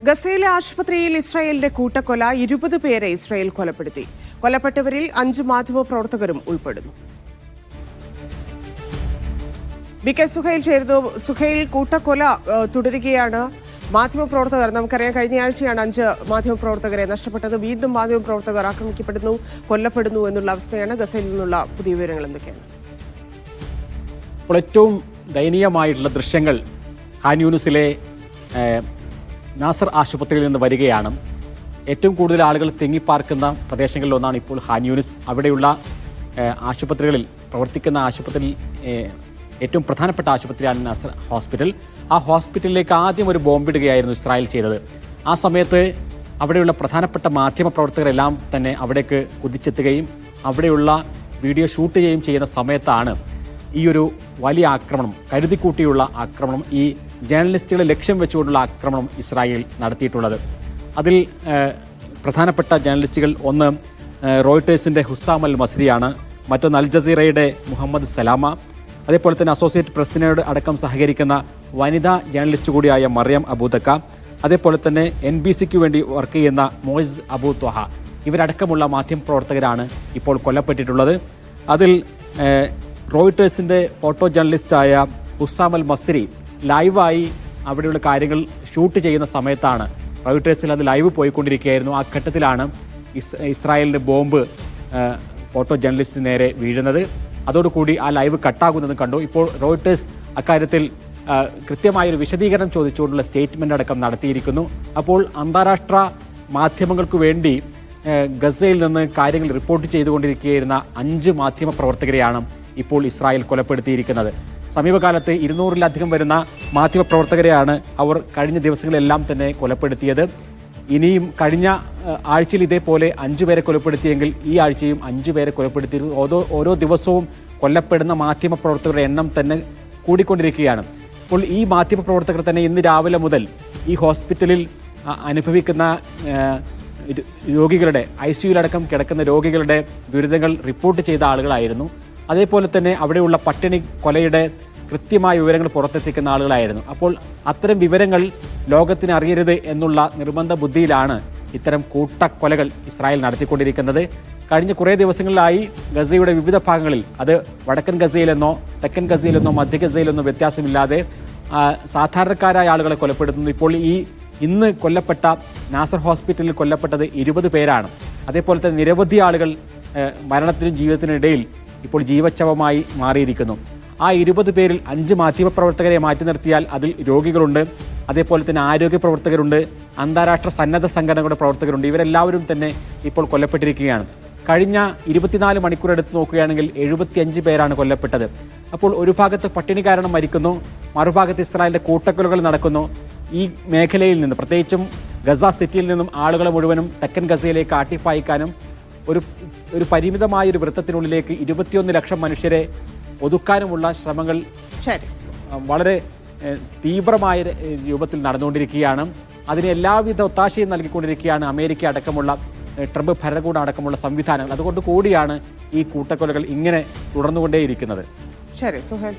ഗസയിലെ ആശുപത്രിയിൽ ഇസ്രായേലിന്റെ കൂട്ടക്കൊല 20 പേരെ ഇസ്രായേൽ കൊലപ്പെടുത്തി. കൊല്ലപ്പെട്ടവരിൽ 5 മാധ്യമപ്രവർത്തകരും ഉൾപ്പെടുന്നു. ബി.കെ. സുഹൈൽ ചേരുന്നു. സുഹൈൽ, കൂട്ടക്കൊല തുടരുകയാണ്. മാധ്യമപ്രവർത്തകർ, നമുക്കറിയാം കഴിഞ്ഞയാഴ്ചയാണ് 5 മാധ്യമപ്രവർത്തകരെ നഷ്ടപ്പെട്ടത്. വീണ്ടും മാധ്യമപ്രവർത്തകർ ആക്രമിക്കപ്പെടുന്നു, കൊല്ലപ്പെടുന്നു എന്നുള്ള അവസ്ഥയാണ്. ഗസയിൽ നിന്നുള്ള പുതിയ വിവരങ്ങൾ എന്തൊക്കെയാണ്? ഇപ്പോൾ ഏറ്റവും ദയനീയമായിട്ടുള്ള ദൃശ്യങ്ങൾ ഖാൻ യൂനിസിലെ നാസർ ആശുപത്രിയിൽ നിന്ന് വരികയാണ്. ഏറ്റവും കൂടുതൽ ആളുകൾ തിങ്ങിപ്പാർക്കുന്ന പ്രദേശങ്ങളിലൊന്നാണ് ഇപ്പോൾ ഖാൻ യൂനിസ്. അവിടെയുള്ള ആശുപത്രികളിൽ പ്രവർത്തിക്കുന്ന ആശുപത്രിയിൽ ഏറ്റവും പ്രധാനപ്പെട്ട ആശുപത്രിയാണ് നാസർ ഹോസ്പിറ്റൽ. ആ ഹോസ്പിറ്റലിലേക്ക് ആദ്യം ഒരു ബോംബിടുകയായിരുന്നു ഇസ്രായേൽ ചെയ്തത്. ആ സമയത്ത് അവിടെയുള്ള പ്രധാനപ്പെട്ട മാധ്യമപ്രവർത്തകരെല്ലാം തന്നെ അവിടേക്ക് കുതിച്ചെത്തുകയും അവിടെയുള്ള വീഡിയോ ഷൂട്ട് ചെയ്യുകയും ചെയ്യുന്ന സമയത്താണ് ഈ ഒരു വലിയ ആക്രമണം, കരുതിക്കൂട്ടിയുള്ള ആക്രമണം, ഈ ജേർണലിസ്റ്റുകളെ ലക്ഷ്യം വെച്ചുകൊണ്ടുള്ള ആക്രമണം ഇസ്രായേൽ നടത്തിയിട്ടുള്ളത്. അതിൽ പ്രധാനപ്പെട്ട ജേർണലിസ്റ്റുകൾ ഒന്ന് റോയിട്ടേഴ്സിൻ്റെ ഹുസാം അൽ മസ്രിയാണ്, മറ്റൊന്ന് അൽ ജസീറയുടെ മുഹമ്മദ് സലാമ, അതേപോലെ തന്നെ അസോസിയേറ്റ് പ്രസിനോട് അടക്കം സഹകരിക്കുന്ന വനിതാ ജേർണലിസ്റ്റ് കൂടിയായ മറിയം അബൂദക്ക, അതേപോലെ തന്നെ NBCക്ക് വേണ്ടി വർക്ക് ചെയ്യുന്ന മോയിസ് അബൂ ത്വഹ, ഇവരടക്കമുള്ള മാധ്യമപ്രവർത്തകരാണ് ഇപ്പോൾ കൊല്ലപ്പെട്ടിട്ടുള്ളത്. അതിൽ റോയിട്ടേഴ്സിൻ്റെ ഫോട്ടോ ജേർണലിസ്റ്റായ ഹുസാം അൽ മസ്രി ലൈവായി അവിടെയുള്ള കാര്യങ്ങൾ ഷൂട്ട് ചെയ്യുന്ന സമയത്താണ്, റോയിട്ടേഴ്സിൽ അത് ലൈവ് പോയിക്കൊണ്ടിരിക്കുകയായിരുന്നു. ആ ഘട്ടത്തിലാണ് ഇസ്രായേലിൻ്റെ ബോംബ് ഫോട്ടോ ജേർണലിസ്റ്റിന് നേരെ വീഴുന്നത്. അതോടുകൂടി ആ ലൈവ് കട്ടാകുന്നതും കണ്ടു. ഇപ്പോൾ റോയിട്ടേഴ്സ് അക്കാര്യത്തിൽ കൃത്യമായൊരു വിശദീകരണം ചോദിച്ചുകൊണ്ടുള്ള സ്റ്റേറ്റ്മെൻ്റ് അടക്കം നടത്തിയിരിക്കുന്നു. അപ്പോൾ അന്താരാഷ്ട്ര മാധ്യമങ്ങൾക്ക് വേണ്ടി ഗസയിൽ നിന്ന് കാര്യങ്ങൾ റിപ്പോർട്ട് ചെയ്തുകൊണ്ടിരിക്കുകയായിരുന്ന 5 മാധ്യമപ്രവർത്തകരെയാണ് ഇപ്പോൾ ഇസ്രായേൽ കൊലപ്പെടുത്തിയിരിക്കുന്നത്. സമീപകാലത്ത് 200-ലധികം വരുന്ന മാധ്യമപ്രവർത്തകരെയാണ് അവർ കഴിഞ്ഞ ദിവസങ്ങളെല്ലാം തന്നെ കൊലപ്പെടുത്തിയത്. ഇനിയും കഴിഞ്ഞ ആഴ്ചയിൽ ഇതേപോലെ 5 പേരെ കൊലപ്പെടുത്തിയെങ്കിൽ ഈ ആഴ്ചയും 5 പേരെ കൊലപ്പെടുത്തിയിരുന്നു. ഓരോ ദിവസവും കൊല്ലപ്പെടുന്ന മാധ്യമപ്രവർത്തകരുടെ എണ്ണം തന്നെ കൂടിക്കൊണ്ടിരിക്കുകയാണ്. അപ്പോൾ ഈ മാധ്യമപ്രവർത്തകർ തന്നെ ഇന്ന് രാവിലെ മുതൽ ഈ ഹോസ്പിറ്റലിൽ അനുഭവിക്കുന്ന രോഗികളുടെ, ICUവിലടക്കം കിടക്കുന്ന രോഗികളുടെ ദുരിതങ്ങൾ റിപ്പോർട്ട് ചെയ്ത ആളുകളായിരുന്നു. അതേപോലെ തന്നെ അവിടെയുള്ള പട്ടിണി കൊലയുടെ കൃത്യമായ വിവരങ്ങൾ പുറത്തെത്തിക്കുന്ന ആളുകളായിരുന്നു. അപ്പോൾ അത്തരം വിവരങ്ങൾ ലോകത്തിന് അറിയരുത് എന്നുള്ള നിർബന്ധ ബുദ്ധിയിലാണ് ഇത്തരം കൂട്ടക്കൊലകൾ ഇസ്രായേൽ നടത്തിക്കൊണ്ടിരിക്കുന്നത്. കഴിഞ്ഞ കുറേ ദിവസങ്ങളിലായി ഗസയുടെ വിവിധ ഭാഗങ്ങളിൽ, അത് വടക്കൻ ഗസയിലെന്നോ തെക്കൻ ഗസയിലെന്നോ മധ്യ ഗസയിലെന്നോ വ്യത്യാസമില്ലാതെ സാധാരണക്കാരായ ആളുകളെ കൊലപ്പെടുത്തുന്നു. ഇപ്പോൾ ഇന്ന് കൊല്ലപ്പെട്ട നാസർ ഹോസ്പിറ്റലിൽ കൊല്ലപ്പെട്ടത് 20 പേരാണ്. അതേപോലെ തന്നെ നിരവധി ആളുകൾ മരണത്തിനും ജീവിതത്തിനും ഇടയിൽ ഇപ്പോൾ ജീവച്ഛവമായി മാറിയിരിക്കുന്നു. ആ 20 പേരിൽ 5 മാധ്യമപ്രവർത്തകരെ മാറ്റി നിർത്തിയാൽ അതിൽ രോഗികളുണ്ട്, അതേപോലെ തന്നെ ആരോഗ്യ പ്രവർത്തകരുണ്ട്, അന്താരാഷ്ട്ര സന്നദ്ധ സംഘടനകളുടെ പ്രവർത്തകരുണ്ട്. ഇവരെല്ലാവരും തന്നെ ഇപ്പോൾ കൊല്ലപ്പെട്ടിരിക്കുകയാണ്. കഴിഞ്ഞ 24 മണിക്കൂർ എടുത്ത് നോക്കുകയാണെങ്കിൽ 75 പേരാണ് കൊല്ലപ്പെട്ടത്. അപ്പോൾ ഒരു ഭാഗത്ത് പട്ടിണി കാരണം മരിക്കുന്നു, മറുഭാഗത്ത് ഇസ്രായേലിൻ്റെ കൂട്ടക്കൊലകൾ നടക്കുന്നു. ഈ മേഖലയിൽ നിന്ന്, പ്രത്യേകിച്ചും ഗസ സിറ്റിയിൽ നിന്നും ആളുകളെ മുഴുവനും തെക്കൻ ഗസയിലേക്ക് ആട്ടിപ്പായിക്കാനും ഒരു പരിമിതമായൊരു വൃത്തത്തിനുള്ളിലേക്ക് 21 ലക്ഷം മനുഷ്യരെ ഒതുക്കാനുമുള്ള ശ്രമങ്ങൾ വളരെ തീവ്രമായ രൂപത്തിൽ നടന്നുകൊണ്ടിരിക്കുകയാണ്. അതിന് എല്ലാവിധ ഒത്താശയും നൽകിക്കൊണ്ടിരിക്കുകയാണ് അമേരിക്ക അടക്കമുള്ള, ട്രംപ് ഭരണകൂടം അടക്കമുള്ള സംവിധാനങ്ങൾ. അതുകൊണ്ട് കൂടിയാണ് ഈ കൂട്ടക്കൊലകൾ ഇങ്ങനെ തുടർന്നുകൊണ്ടേയിരിക്കുന്നത്. ശരി സുഹേൽ.